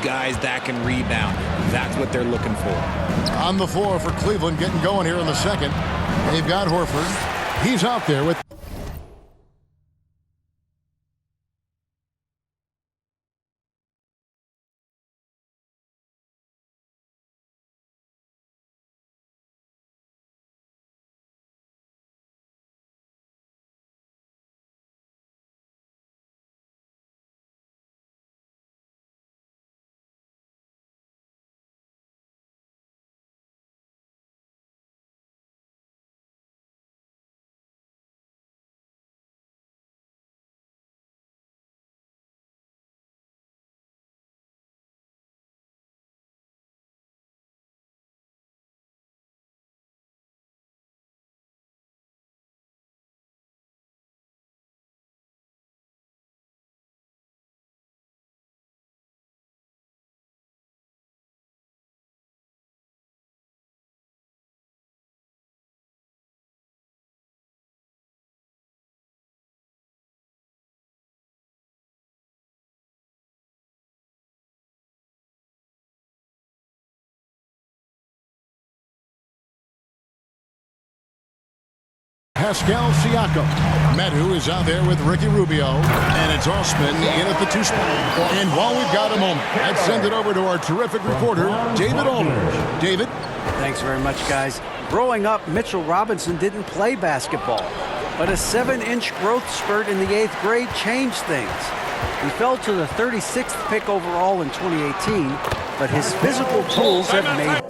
guys that can rebound. That's what they're looking for. On the floor for Cleveland, getting going here in the second. They've got Horford. He's out there with... Pascal Siakam. Medu is out there with Ricky Rubio. And it's Osman in at the 2 spot. And while we've got a moment, let's send it over to our terrific reporter, David Aldridge. David? Thanks very much, guys. Growing up, Mitchell Robinson didn't play basketball. But a 7-inch growth spurt in the 8th grade changed things. He fell to the 36th pick overall in 2018, but his physical tools have made him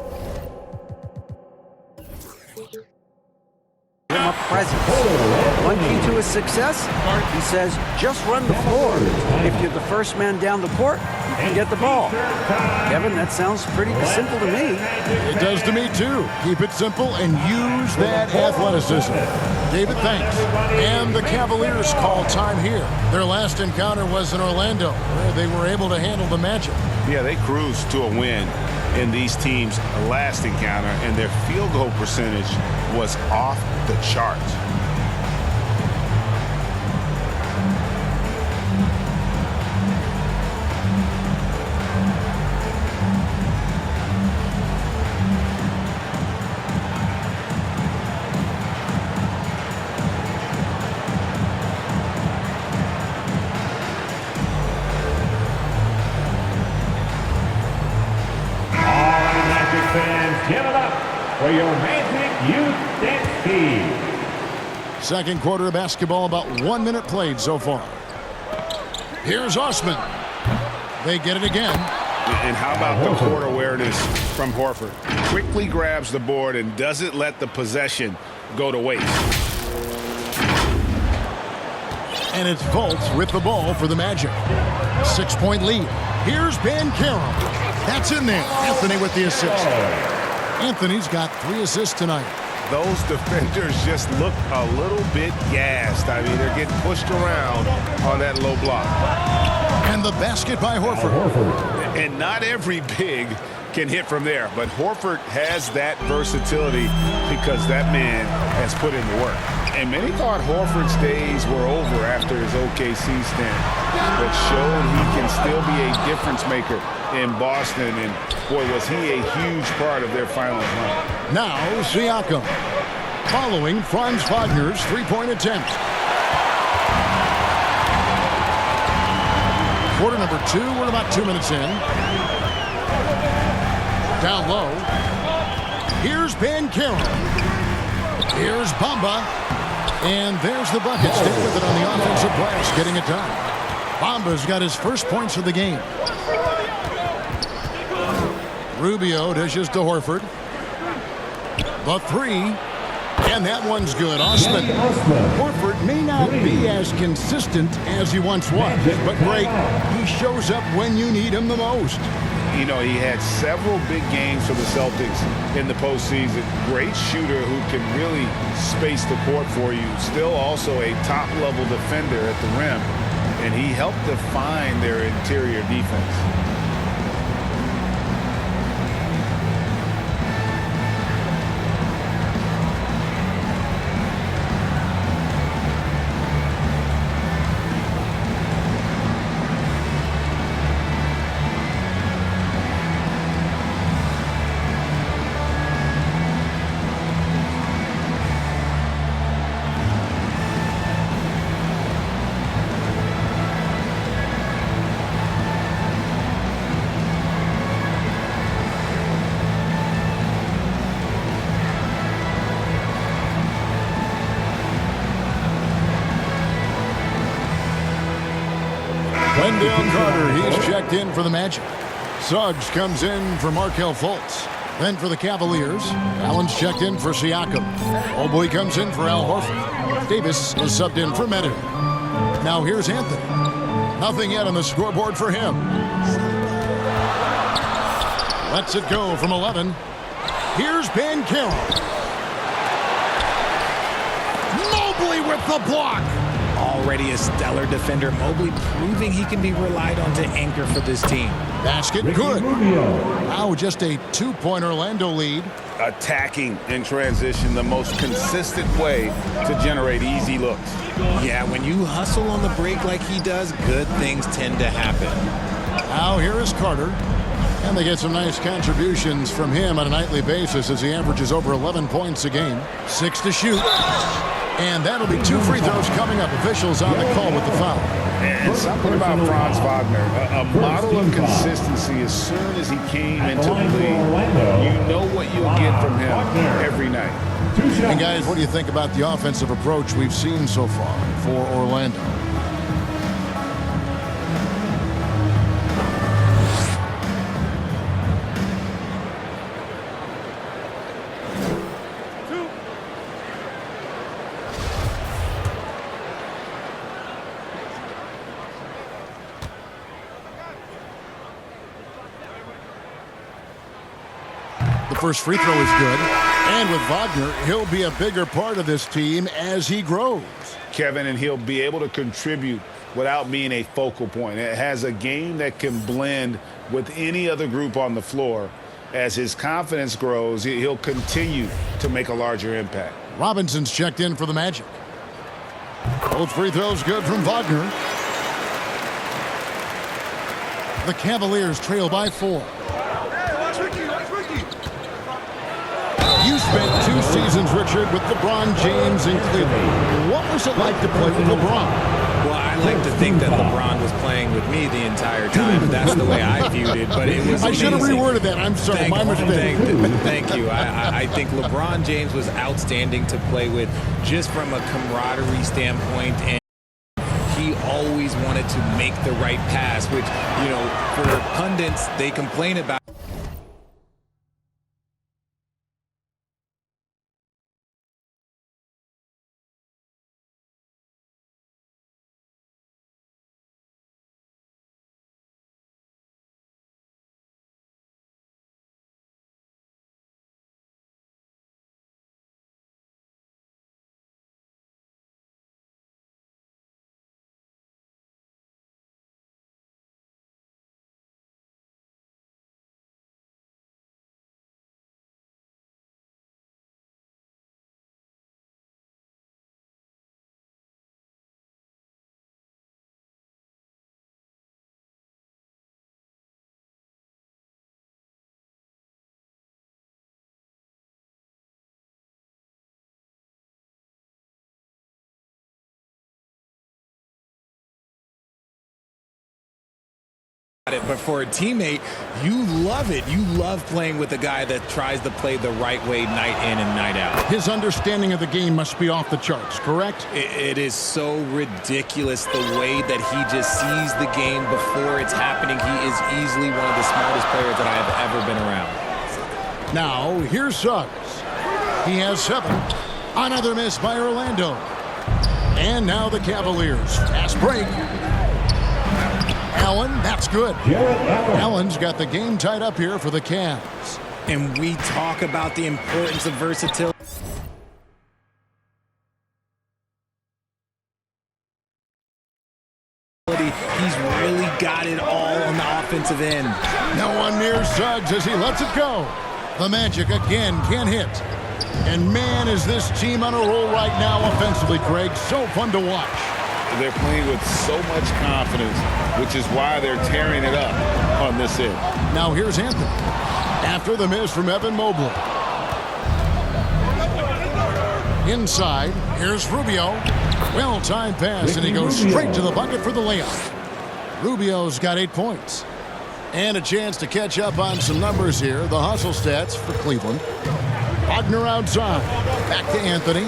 a presence. One key to his success, he says, just run the floor. If you're the first man down the court, you can get the ball. Kevin, that sounds pretty simple to me. It does to me, too. Keep it simple and use that athleticism. David, thanks. And the Cavaliers call time here. Their last encounter was in Orlando, where they were able to handle the Magic. Yeah, they cruised to a win in these teams' last encounter, and their field goal percentage was off the charts. Give it up for your Magic Youth Dance Team. Second quarter of basketball, about 1 minute played so far. Here's Osman. They get it again. And how about the court awareness from Horford? Quickly grabs the board and doesn't let the possession go to waste. And it's Fultz with the ball for the Magic. 6-point lead. Here's Banchero. That's in there. Anthony with the assist. Anthony's got 3 assists tonight. Those defenders just look a little bit gassed. I mean, they're getting pushed around on that low block. And the basket by Horford. And not every big can hit from there, but Horford has that versatility because that man has put in the work. And many thought Horford's days were over after his OKC stint, but showed he can still be a difference maker in Boston, and boy, was he a huge part of their finals run. Now Siakam, following Franz Wagner's 3-point attempt. Quarter number 2, we're about 2 minutes in. Down low. Here's Banchero. Here's Bamba. And there's the bucket. Stick with it on the offensive glass, getting it done. Bamba's got his first points of the game. Rubio dishes to Horford. The 3. And that one's good. Osman. Horford may not be as consistent as he once was, but great. He shows up when you need him the most. You know, he had several big games for the Celtics in the postseason. Great shooter who can really space the court for you. Still also a top-level defender at the rim. And he helped define their interior defense. Carter, he's checked in for the Magic. Suggs comes in for Markelle Fultz. Then for the Cavaliers, Allen's checked in for Siakam. Mobley comes in for Al Horford. Davis is subbed in for Meadow. Now here's Anthony. Nothing yet on the scoreboard for him. Lets it go from 11. Here's Banchero. Mobley with the block. Already a stellar defender, Mobley proving he can be relied on to anchor for this team. Basket Ricky good. Rubio. Now just a 2-point Orlando lead. Attacking in transition, the most consistent way to generate easy looks. Yeah, when you hustle on the break like he does, good things tend to happen. Now here is Carter. And they get some nice contributions from him on a nightly basis as he averages over 11 points a game. 6 to shoot. And that'll be 2 free throws coming up. Officials on the call with the foul. And something about Franz Wagner, a model of consistency. As soon as he came into the league, you know what you'll get from him every night. And guys, what do you think about the offensive approach we've seen so far for Orlando? The first free throw is good. And with Wagner, he'll be a bigger part of this team as he grows. Kevin, and he'll be able to contribute without being a focal point. It has a game that can blend with any other group on the floor. As his confidence grows, he'll continue to make a larger impact. Robinson's checked in for the Magic. Both free throws good from Wagner. The Cavaliers trail by 4. You spent 2 seasons, Richard, with LeBron James in Cleveland. What was it like to play with LeBron? Well, I like to think that LeBron was playing with me the entire time. That's the way I viewed it, but it was I should have amazing. reworded that. I'm sorry, my mistake. Thank you. I think LeBron James was outstanding to play with just from a camaraderie standpoint, and he always wanted to make the right pass, which, you know, for pundits, they complain about. But for a teammate, you love it. You love playing with a guy that tries to play the right way night in and night out. His understanding of the game must be off the charts, correct? It is so ridiculous the way that he just sees the game before it's happening. He is easily one of the smartest players that I have ever been around. Now, here's Suggs. He has 7. Another miss by Orlando. And now the Cavaliers. Fast break. Allen, that's good. Allen's got the game tied up here for the Cavs. And we talk about the importance of versatility. He's really got it all on the offensive end. No one near Suggs as he lets it go. The Magic again can't hit. And man, is this team on a roll right now offensively, Craig. So fun to watch. They're playing with so much confidence, which is why they're tearing it up on this end. Now here's Anthony. After the miss from Evan Mobley. Inside, here's Rubio. Well-timed pass, and he goes straight to the bucket for the layup. Rubio's got 8 points. And a chance to catch up on some numbers here. The hustle stats for Cleveland. Wagner outside. Back to Anthony.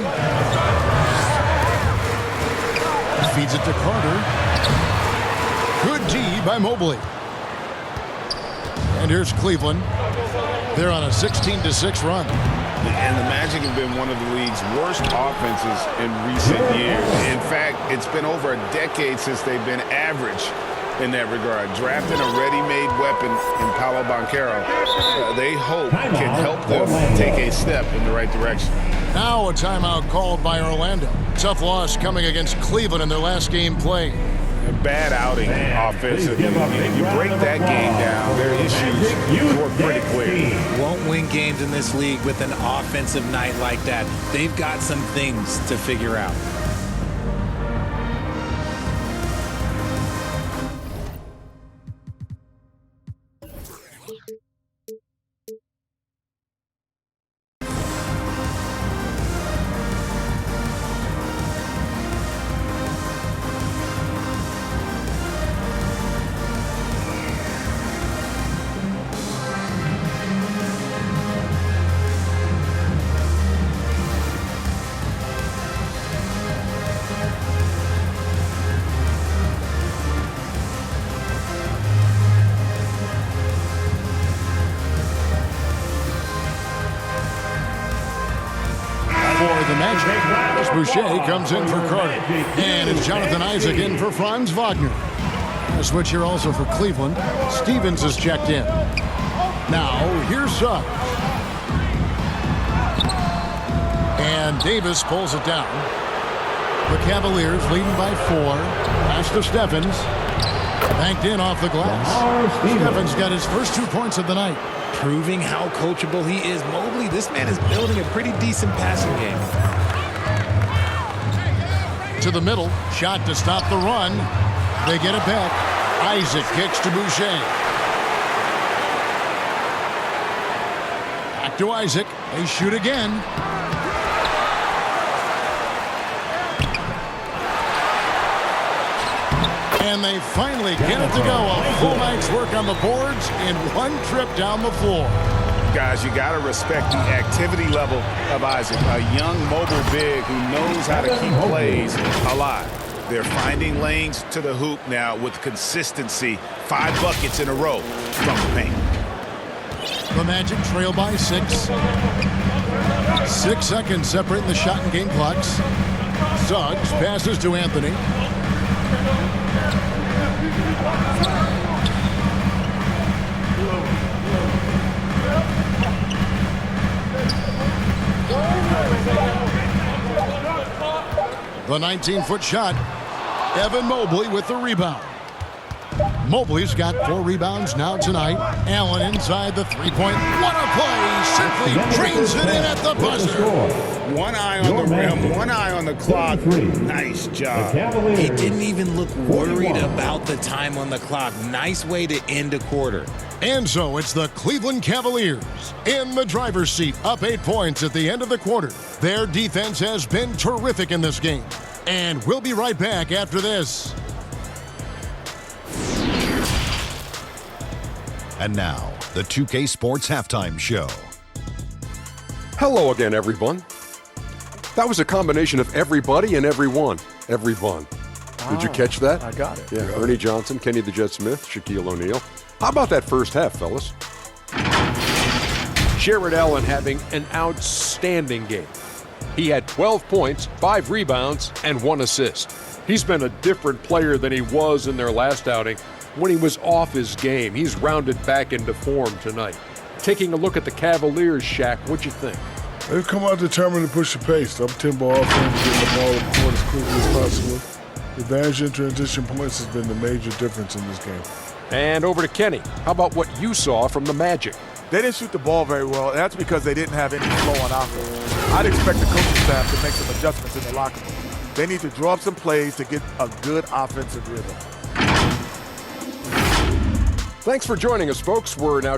Feeds it to Carter. Good D lead by Mobley. And here's Cleveland. They're on a 16-6 run. And the Magic have been one of the league's worst offenses in recent years. In fact, it's been over a decade since they've been average in that regard. Drafting a ready-made weapon in Paolo Banchero, they hope can help them take a step in the right direction. Now a timeout called by Orlando. Tough loss coming against Cleveland in their last game played. A bad outing offensively. You break that game down, their issues were pretty clear. Won't win games in this league with an offensive night like that. They've got some things to figure out. The Magic. As Boucher comes in for Carter. And it's Jonathan Isaac in for Franz Wagner. A switch here also for Cleveland. Stevens is checked in. Now, here's Suggs. And Davis pulls it down. The Cavaliers leading by 4. Pass to Stephens. Banked in off the glass. Stephens got his first 2 points of the night. Proving how coachable he is. Mobley, this man is building a pretty decent passing game. To the middle. Shot to stop the run. They get it back. Isaac kicks to Boucher. Back to Isaac. They shoot again. And they finally get it to go. A full night's work on the boards in one trip down the floor. Guys, you got to respect the activity level of Isaac, a young mobile big who knows how to keep plays alive. They're finding lanes to the hoop now with consistency. 5 buckets in a row from the paint. The Magic trail by 6. 6 seconds separating the shot and game clocks. Suggs passes to Anthony. The 19-foot shot. Evan Mobley with the rebound. Mobley's got 4 rebounds now tonight. Allen inside the three-point. What a play! Simply drains it in at the buzzer. One eye on the rim, one eye on the clock. Nice job. He didn't even look worried about the time on the clock. Nice way to end a quarter. And so it's the Cleveland Cavaliers in the driver's seat, up 8 points at the end of the quarter. Their defense has been terrific in this game. And we'll be right back after this. And now, the 2K Sports Halftime Show. Hello again, everyone. That was a combination of everybody and everyone. Everyone. Did you catch that? I got it. Yeah, Ernie Johnson, Kenny the Jet Smith, Shaquille O'Neal. How about that first half, fellas? Jared Allen having an outstanding game. He had 12 points, 5 rebounds, and 1 assist. He's been a different player than he was in their last outing when he was off his game. He's rounded back into form tonight. Taking a look at the Cavaliers, Shaq, what'd you think? They've come out determined to push the pace. Up-tempo offense, getting the ball up the court as quickly as possible. The advantage in transition points has been the major difference in this game. And over to Kenny. How about what you saw from the Magic? They didn't shoot the ball very well, and that's because they didn't have any flow on offense. I'd expect the coaching staff to make some adjustments in the locker room. They need to draw up some plays to get a good offensive rhythm. Thanks for joining us, folks. We're now